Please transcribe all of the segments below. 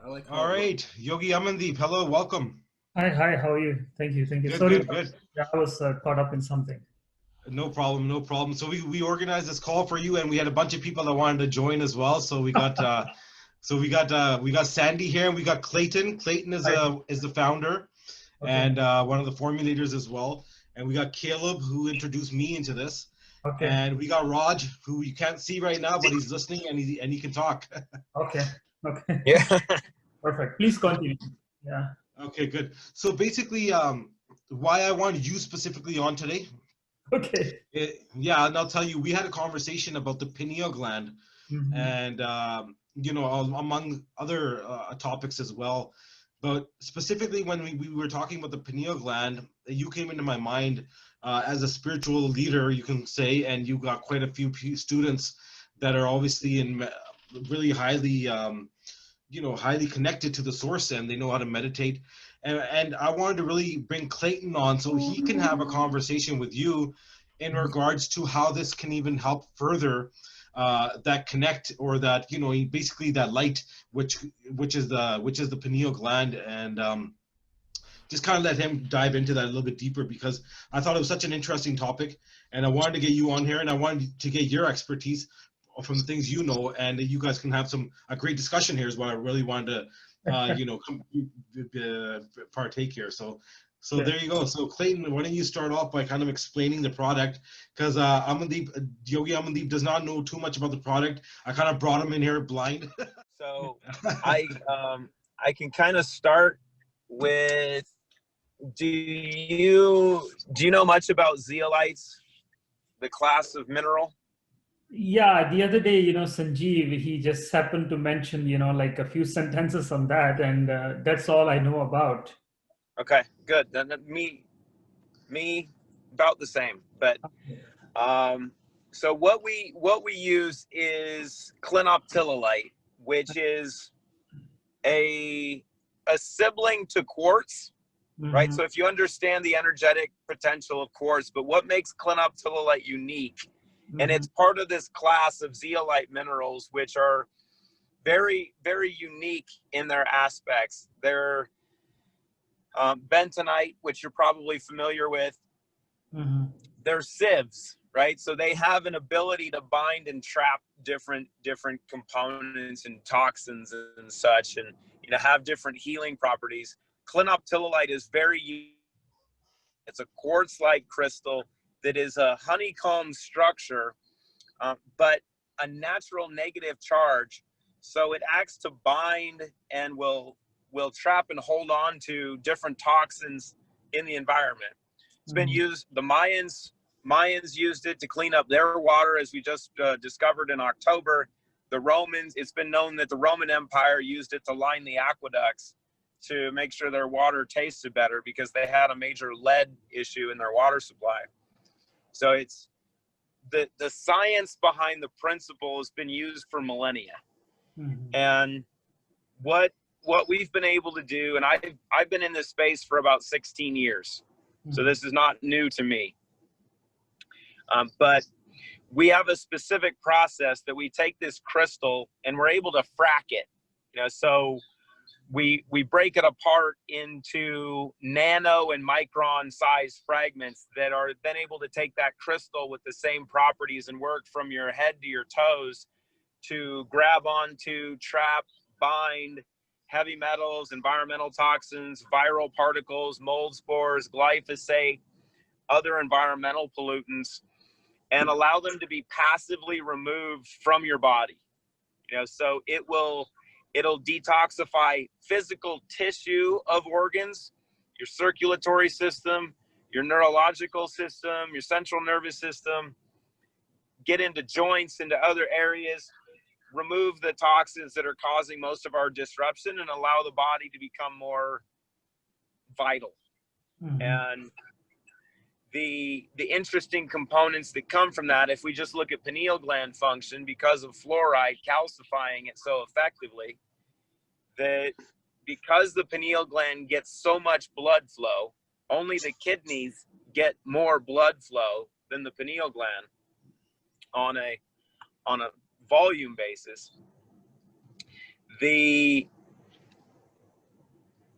I like how All it works. right, Yogi Amandeep, hello, welcome. Hi, hi, how are you? Thank you, thank you. Good, Sorry, good, good. I was caught up in something. No problem, no problem. So we organized this call for you, and we had a bunch of people that wanted to join as well. So we got Sandy here, and we got Clayton. Clayton Hi. is the founder Okay, and one of the formulators as well. And we got Caleb, who introduced me into this, okay, and we got Raj, who you can't see right now, but he's listening and he can talk. okay, okay. Yeah. Perfect. Please continue. Yeah. Okay, good. So basically, why I wanted you specifically on today. Okay. Yeah, and I'll tell you, we had a conversation about the pineal gland, Mm-hmm. and among other topics as well. But specifically, when we were talking about the pineal gland, you came into my mind as a spiritual leader, you can say, and you got quite a few students that are obviously in really highly, highly connected to the source, and they know how to meditate. And I wanted to really bring Clayton on so he can have a conversation with you in regards to how this can even help further that connect, or that basically that light, which is the pineal gland, and just kind of let him dive into that a little bit deeper, because I thought it was such an interesting topic, and I wanted to get you on here, and I wanted to get your expertise from the things you know, and you guys can have a great discussion here is what I really wanted to partake here. So Yeah. there you go. So Clayton, why don't you start off by kind of explaining the product, because Yogi Amandeep does not know too much about the product. I kind of brought him in here blind. So I can kind of start with, do you know much about zeolites, the class of mineral? Yeah, the other day, Sanjeev, he just happened to mention, like a few sentences on that, and that's all I know about. Okay, good. Then me about the same. But so what we use is clinoptilolite, which is a sibling to quartz. Right. Mm-hmm. So if you understand the energetic potential of quartz, but what makes clinoptilolite unique, and it's part of this class of zeolite minerals, which are very, very unique in their aspects. They're bentonite, which you're probably familiar with. Mm-hmm. They're sieves, right? So they have an ability to bind and trap different components and toxins and such, and have different healing properties. Clinoptilolite is very unique. It's a quartz-like crystal that is a honeycomb structure, but a natural negative charge. So it acts to bind and will trap and hold on to different toxins in the environment. It's been used, the Mayans used it to clean up their water, as we just discovered in October. The Romans, it's been known that the Roman Empire used it to line the aqueducts to make sure their water tasted better, because they had a major lead issue in their water supply. So it's the science behind the principle has been used for millennia. And what we've been able to do, and I've been in this space for about 16 years, so this is not new to me. But we have a specific process that we take this crystal and we're able to frack it. So we break it apart into nano and micron size fragments that are then able to take that crystal with the same properties and work from your head to your toes to grab onto, trap, bind heavy metals, environmental toxins, viral particles, mold spores, glyphosate, other environmental pollutants, and allow them to be passively removed from your body. So it'll detoxify physical tissue of organs, your circulatory system, your neurological system, your central nervous system, get into joints, into other areas, remove the toxins that are causing most of our disruption, and allow the body to become more vital. And the interesting components that come from that, if we just look at pineal gland function, because of fluoride calcifying it so effectively, that because the pineal gland gets so much blood flow, only the kidneys get more blood flow than the pineal gland on a volume basis. The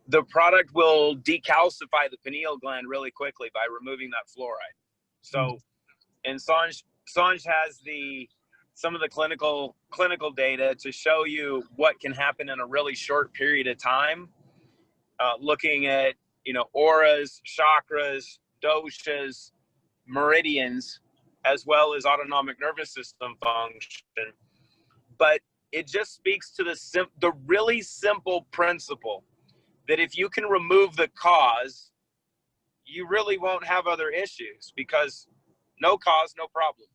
the product will decalcify the pineal gland really quickly by removing that fluoride. So, and Sanj has some of the clinical data to show you what can happen in a really short period of time, looking at, auras, chakras, doshas, meridians, as well as autonomic nervous system function. But it just speaks to the really simple principle that if you can remove the cause, you really won't have other issues, because no cause, no problem.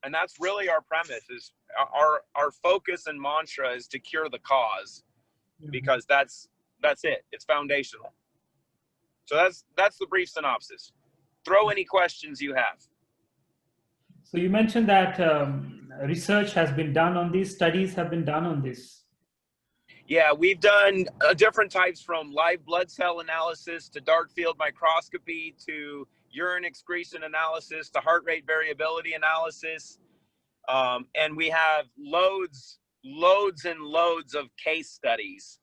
And that's really our premise, is our focus and mantra is to cure the cause, because that's it. It's foundational. So that's the brief synopsis. Throw any questions you have. So you mentioned that research has been done on these, studies have been done on this. Yeah, we've done different types, from live blood cell analysis to dark field microscopy to urine excretion analysis to heart rate variability analysis. And we have loads and loads of case studies,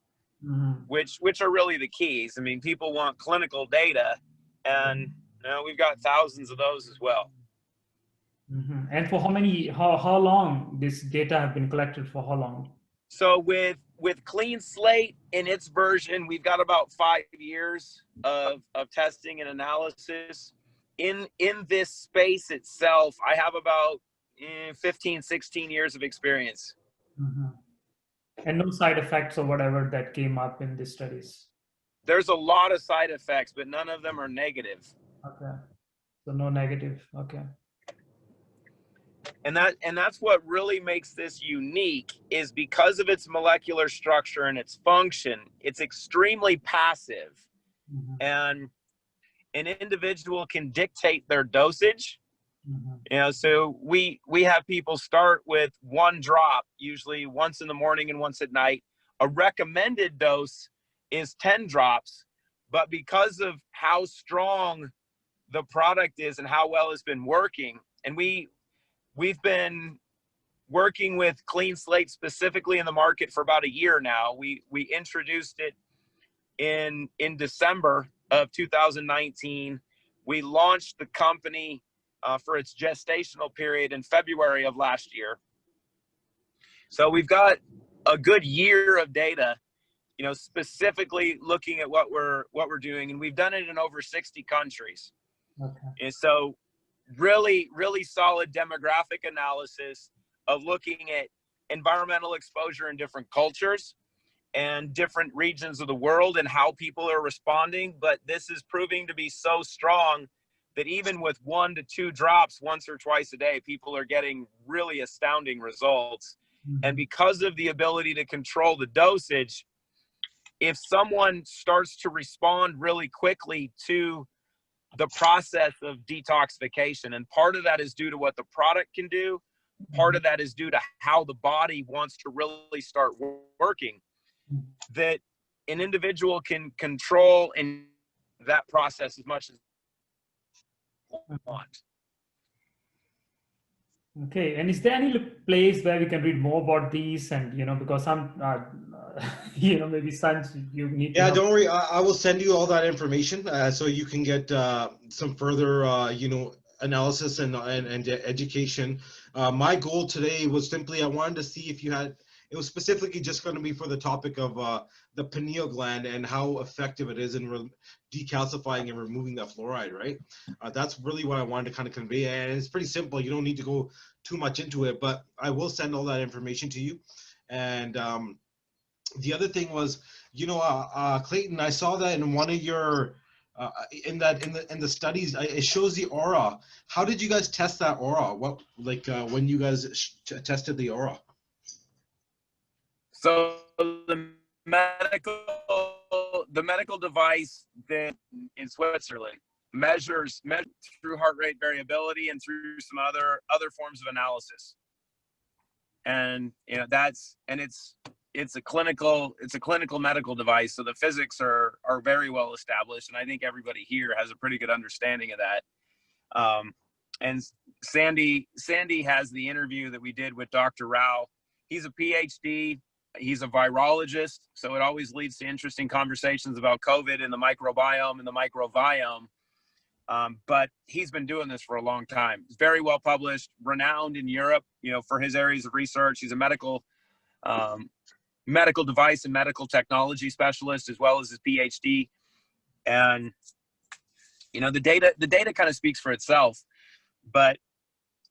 which are really the keys. I mean, people want clinical data, and we've got thousands of those as well. And for how long this data have been collected, for how long? So with Clean Slate in its version, we've got about 5 years of testing and analysis. In this space itself, I have about 15, 16 years of experience. And no side effects or whatever that came up in these studies? There's a lot of side effects, but none of them are negative. Okay. So no negative. Okay. And that's what really makes this unique, is because of its molecular structure and its function, it's extremely passive. And an individual can dictate their dosage. So we have people start with 1 drop, usually once in the morning and once at night. A recommended dose is 10 drops, but because of how strong the product is and how well it's been working, and we've been working with Clean Slate specifically in the market for about a year now. We introduced it in December of 2019. We launched the company for its gestational period in February of last year. So we've got a good year of data, specifically looking at what we're doing, and we've done it in over 60 countries. Okay. And so really, really solid demographic analysis of looking at environmental exposure in different cultures and different regions of the world and how people are responding. But this is proving to be so strong that even with 1 to 2 drops once or twice a day, people are getting really astounding results. And because of the ability to control the dosage, if someone starts to respond really quickly to the process of detoxification, and part of that is due to what the product can do, part of that is due to how the body wants to really start working, that an individual can control in that process as much as they want. Okay, and is there any place where we can read more about these? And because I'm maybe Sanj, you need to don't worry, I will send you all that information so you can get some further analysis and education. My goal today was simply, I wanted to see if you had, it was specifically just going to be for the topic of the pineal gland and how effective it is in decalcifying and removing that fluoride, right? That's really what I wanted to kind of convey. And it's pretty simple. You don't need to go too much into it, but I will send all that information to you. And the other thing was, Clayton, I saw that in one of your, in the studies, it shows the aura. How did you guys test that aura? What, when you guys tested the aura? So the medical device then in Switzerland measures through heart rate variability and through some other forms of analysis. And it's a clinical medical device, so the physics are very well established, and I think everybody here has a pretty good understanding of that. And Sandy has the interview that we did with Dr. Rao. He's a PhD He's a virologist, so it always leads to interesting conversations about COVID and the microbiome and the microbiome. But he's been doing this for a long time. He's very well published, renowned in Europe, you know, for his areas of research. He's a medical device and medical technology specialist, as well as his PhD. And, you know, the data kind of speaks for itself. But,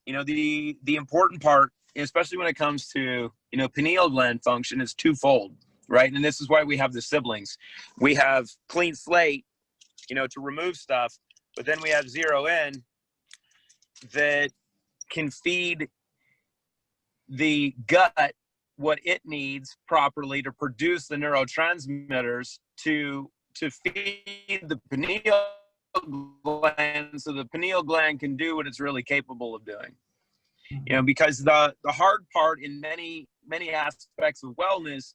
you know, the important part, especially when it comes to, you know, pineal gland function, is twofold, right? And this is why we have the siblings. We have clean slate, you know, to remove stuff, but then we have zero in that can feed the gut what it needs properly to produce the neurotransmitters to feed the pineal gland, so the pineal gland can do what it's really capable of doing. You know, because the hard part in many aspects of wellness,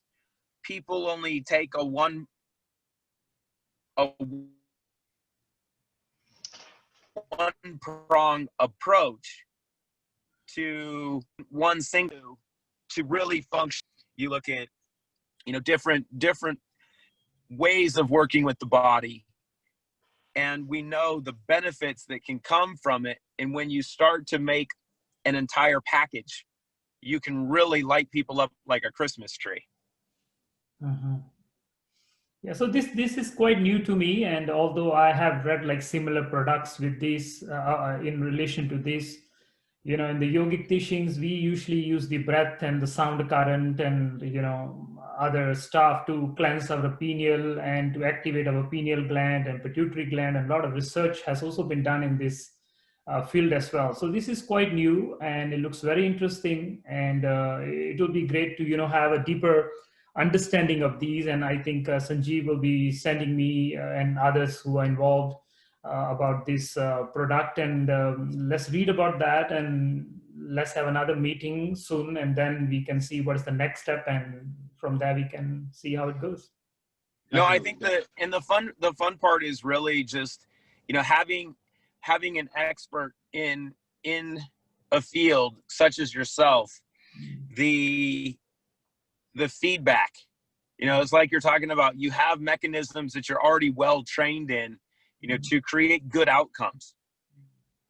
people only take a one-prong approach to one single to really function. You look at, you know, different ways of working with the body, and we know the benefits that can come from it. And when you start to make an entire package, you can really light people up like a Christmas tree. Yeah, so this is quite new to me, and although I have read like similar products with this in relation to this, you know, in the yogic teachings, we usually use the breath and the sound current and, you know, other stuff to cleanse our pineal and to activate our pineal gland and pituitary gland. And a lot of research has also been done in this field as well. So this is quite new and it looks very interesting, and it will be great to, you know, have a deeper understanding of these. And I think Sanjeev will be sending me and others who are involved about this product, and let's read about that, and let's have another meeting soon, and then we can see what's the next step, and from there we can see how it goes. No, I think the fun part is really just, you know, having an expert in a field such as yourself, the feedback, you know, it's like you're talking about, you have mechanisms that you're already well trained in, you know, to create good outcomes.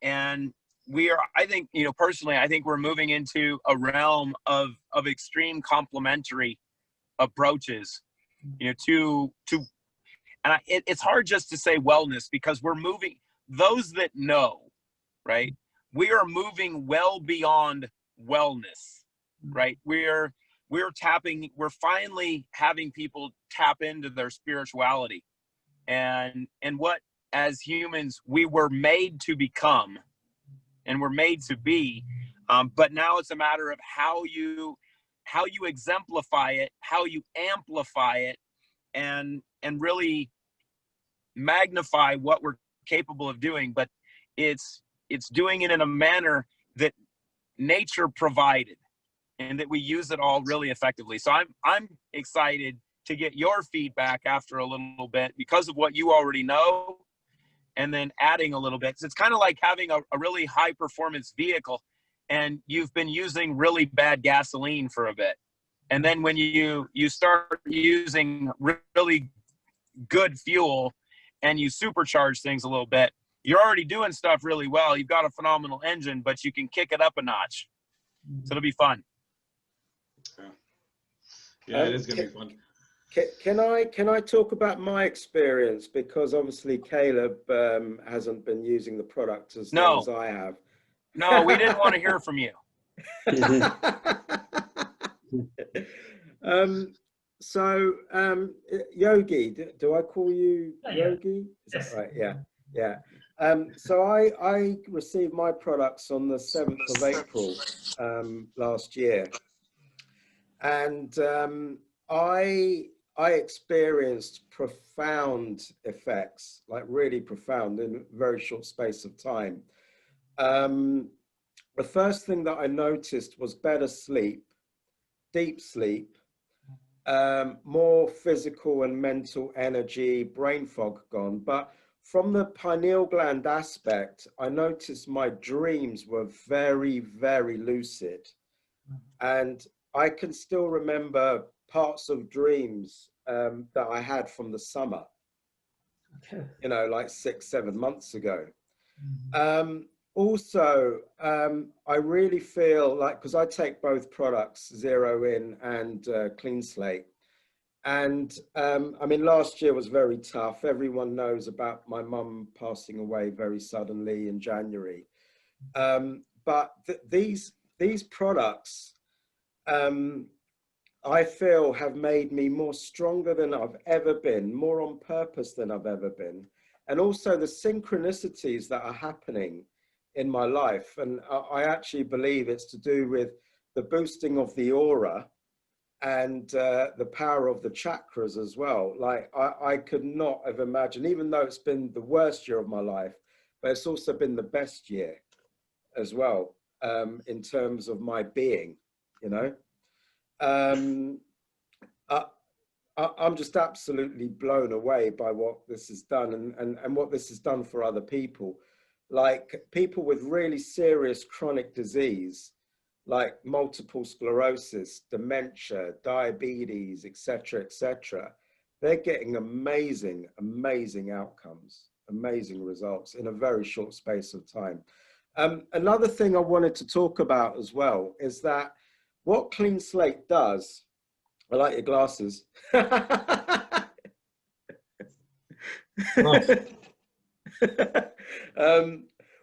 And I think, you know, personally, I think we're moving into a realm of extreme complementary approaches, you know, and it's hard just to say wellness, because we're moving, those that know, right? We are moving well beyond wellness, right? We're finally having people tap into their spirituality and what, as humans, we were made to become and we're made to be. But now it's a matter of how you exemplify it, how you amplify it, and really magnify what we're capable of doing. But it's doing it in a manner that nature provided, and that we use it all really effectively. So I'm excited to get your feedback after a little bit, because of what you already know, and then adding a little bit. So it's kind of like having a really high performance vehicle, and you've been using really bad gasoline for a bit. And then when you start using really good fuel and you supercharge things a little bit, you're already doing stuff really well. You've got a phenomenal engine, but you can kick it up a notch. So it'll be fun. Yeah, it is going to be fun. Can I talk about my experience? Because obviously Caleb hasn't been using the product as long as I have. No, we didn't want to hear from you. So Yogi, do I call you Yogi? Yes. Is that right? Yeah. So I received my products on the 7th of April last year, and I experienced profound effects, like really profound, in a very short space of time. The first thing that I noticed was better sleep, deep sleep, more physical and mental energy, brain fog gone. But from the pineal gland aspect, I noticed my dreams were very, very lucid. And I can still remember parts of dreams that I had from the summer, Okay. you know, like 6-7 months ago. Also, I really feel like, because I take both products, Zero In and Clean Slate. And I mean, last year was very tough. Everyone knows about my mum passing away very suddenly in January. But these products, I feel, have made me more stronger than I've ever been, more on purpose than I've ever been. And also the synchronicities that are happening in my life. And I actually believe it's to do with the boosting of the aura and the power of the chakras as well. Like I could not have imagined, even though it's been the worst year of my life, but it's also been the best year as well, in terms of my being, you know. I'm just absolutely blown away by what this has done and what this has done for other people. Like people with really serious chronic disease, like multiple sclerosis, dementia, diabetes, etc., etc. They're getting amazing, amazing outcomes, amazing results in a very short space of time. Another thing I wanted to talk about as well is that what Clean Slate does, I like your glasses.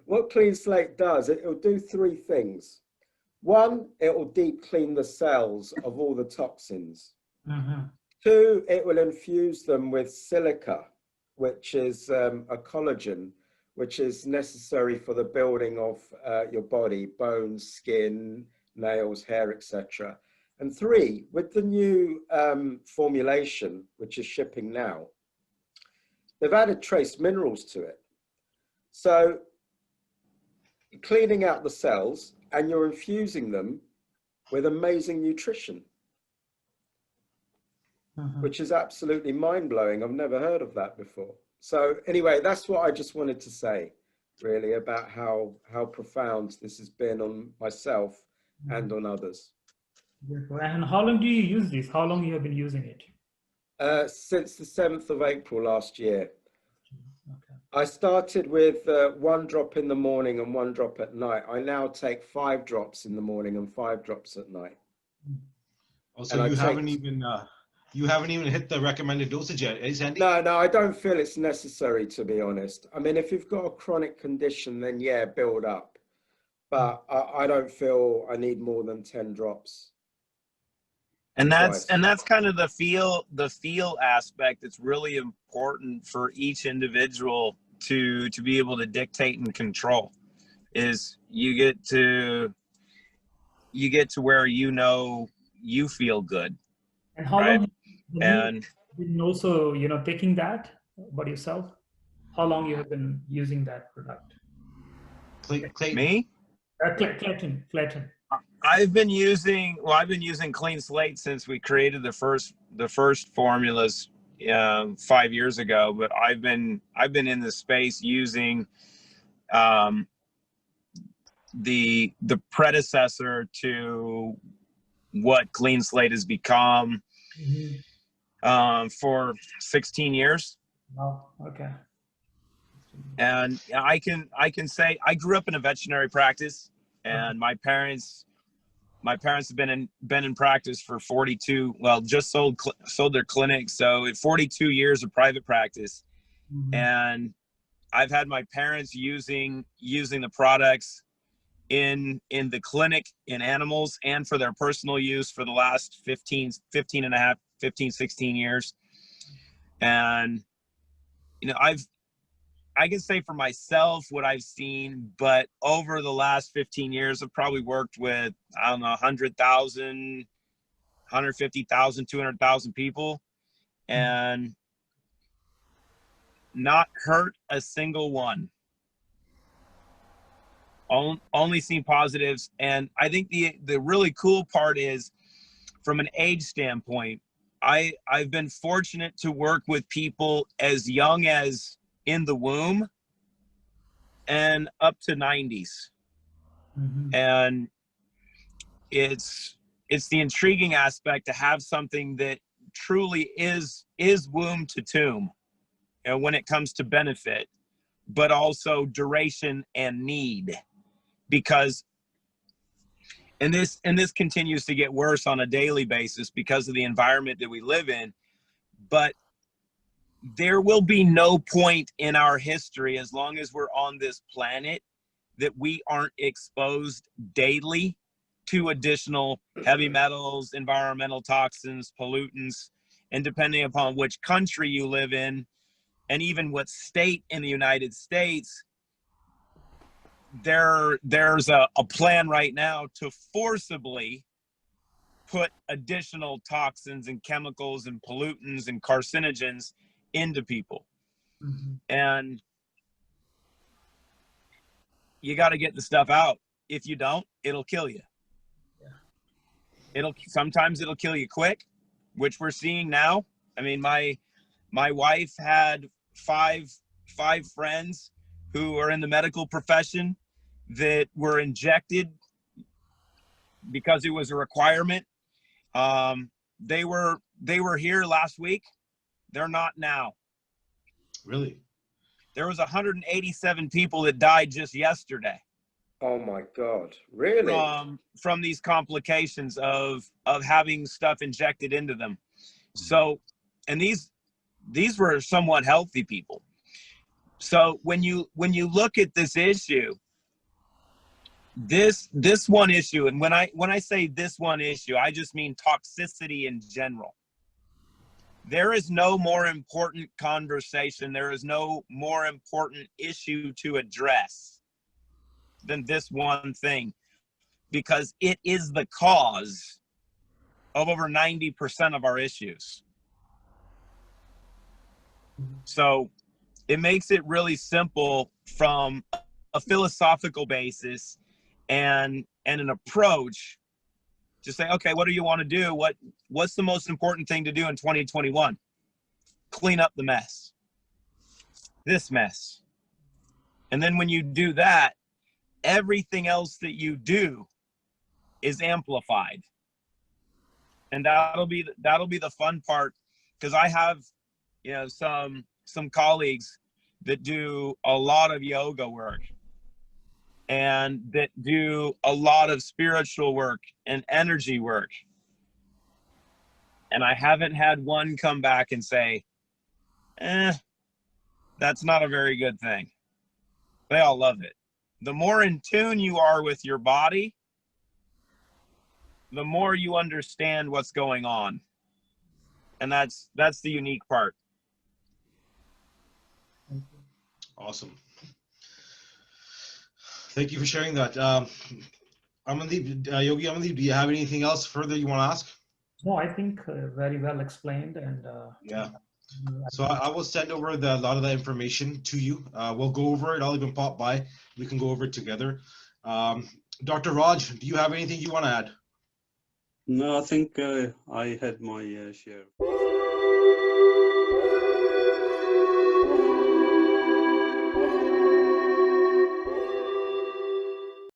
What Clean Slate does, it will do 3 things. One, it will deep clean the cells of all the toxins. 2, it will infuse them with silica, which is a collagen, which is necessary for the building of your body, bones, skin, nails, hair, etc. And 3, with the new formulation, which is shipping now, they've added trace minerals to it. So you're cleaning out the cells and you're infusing them with amazing nutrition, which is absolutely mind-blowing. I've never heard of that before. So anyway, that's what I just wanted to say, really, about how profound this has been on myself and on others. And how long do you use this? How long you have been using it? Since the 7th of April last year. Okay. I started with 1 drop in the morning and 1 drop at night. I now take 5 drops in the morning and 5 drops at night. Also, you haven't even hit the recommended dosage yet, eh, Sandy? No, I don't feel it's necessary, to be honest. I mean, if you've got a chronic condition, then yeah, build up. But I don't feel I need more than 10 drops. And that's kind of the feel aspect that's really important for each individual to be able to dictate and control. Is you get to where you feel good. And how right? long have you been also, taking that about yourself? How long you have been using that product? Me? Clayton. I've been using Clean Slate since we created the first formulas 5 years ago. But I've been in this space using the predecessor to what Clean Slate has become for 16 years. Oh, okay. And I can say I grew up in a veterinary practice, and my parents have been in practice for 42. Well, just sold their clinic, so 42 years of private practice, and I've had my parents using the products in the clinic in animals and for their personal use for the last 16 years. And I can say for myself what I've seen, but over the last 15 years, I've probably worked with, 100,000, 150,000, 200,000 people, and not hurt a single one. Only seen positives. And I think the really cool part is, from an age standpoint, I've been fortunate to work with people as young as in the womb and up to 90s. And it's it's the intriguing aspect to have something that truly is womb to tomb, you know, when it comes to benefit, but also duration and need, because and this continues to get worse on a daily basis because of the environment that we live in. But there will be no point in our history, as long as we're on this planet, that we aren't exposed daily to additional heavy metals, environmental toxins, pollutants, and depending upon which country you live in, and even what state in the United States, there's a plan right now to forcibly put additional toxins and chemicals and pollutants and carcinogens into people. Mm-hmm. And you got to get the stuff out. If you don't, it'll kill you. Sometimes it'll kill you quick, which we're seeing now. I mean, my wife had five friends who are in the medical profession that were injected because it was a requirement. They were here last week. They're not now. Really? There was 187 people that died just yesterday. Oh my God! Really? From these complications of having stuff injected into them. So, and these were somewhat healthy people. So when you look at this issue, this one issue, and when I say this one issue, I just mean toxicity in general. There is no more important conversation. There is no more important issue to address than this one thing, because it is the cause of over 90% of our issues. So it makes it really simple from a philosophical basis and an approach to say, okay, what do you want to do? What's the most important thing to do in 2021? Clean up the mess, this mess. And then when you do that, everything else that you do is amplified. And that'll be the fun part, because I have, you know, some colleagues that do a lot of yoga work and that do a lot of spiritual work and energy work. And I haven't had one come back and say, that's not a very good thing. They all love it. The more in tune you are with your body, the more you understand what's going on. And that's the unique part. Awesome. Thank you for sharing that. Amandeep, Yogi Amandeep, do you have anything else further you want to ask? No, I think very well explained. And yeah. So I will send over a lot of the information to you. We'll go over it. I'll even pop by. We can go over it together. Dr. Raj, do you have anything you want to add? No, I think I had my share.